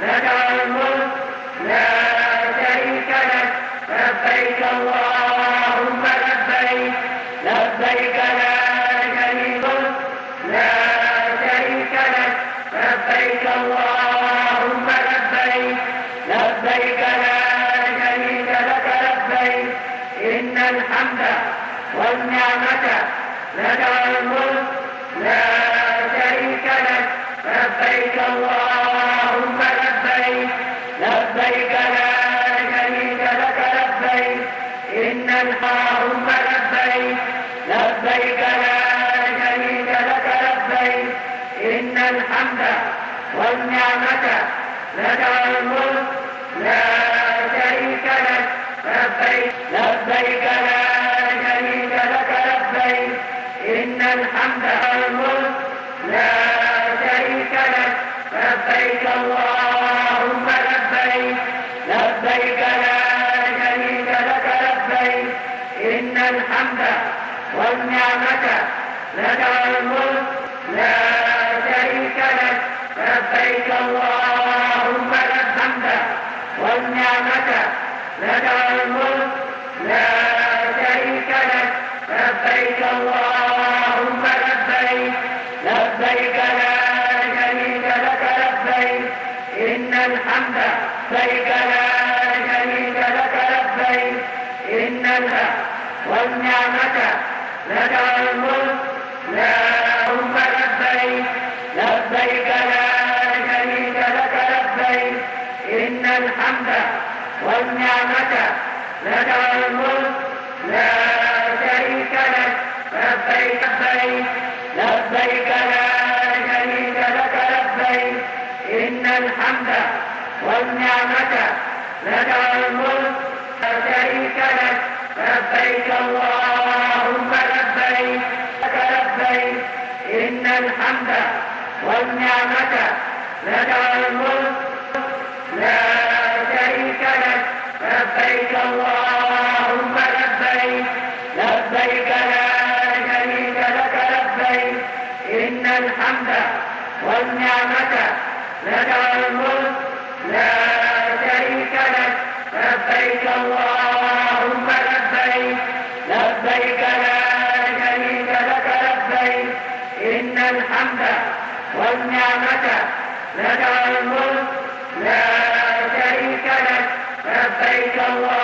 لك الملك لا شريك لك لبيك اللهم لبيك لبيك لا شريك لك لا شريك لك لبيك اللهم لبيك لبيك لا شريك لك لبيك إن الحمد والنعمة لك الملك لا شريك لك لبيك اللهم لبيك لبيك لا شريك لك لبيك إن اللهم لبيك لبيك لا شريك لك لبيك إن الحمد والنعمة لك الملك لا شريك لك لبيك لبيك لا شريك لك لبيك إن الحمد والملك لا شريك لك لبيك اللهم لبيك لبيك لا شريك لك لبيك إن الحمد والنعمة لك الملك لا شريك لك لبيك اللهم الحمد والنعمة لك الملك لا شريك لك لبيك اللهم لبيك لبيك لا شريك لك لبيك إن الحمد لبيك لا شريك لك لبيك إن الحمد والنعمة لك الملك لا اللهم لبيك لبيك لا شريك لك لبيك إن الحمد والنعمة لك الملك لا شريك لك لبيك لبيك لبيك لا شريك لك لبيك إن الحمد والنعمة لك الملك لا شريك لك لبيك اللهم لبيك لك لبيك إن الحمد والنعمة لك الملك لا شريك لك لبيك اللهم لبيك لبيك لا شريك لك لبيك إن الحمد والنعمة لك الملك لا شريك لك لبيك اللهم لبيك لبيك لا شريك لك لبيك إن الحمد والنعمة لك الملك لا شريك لك لبيك الله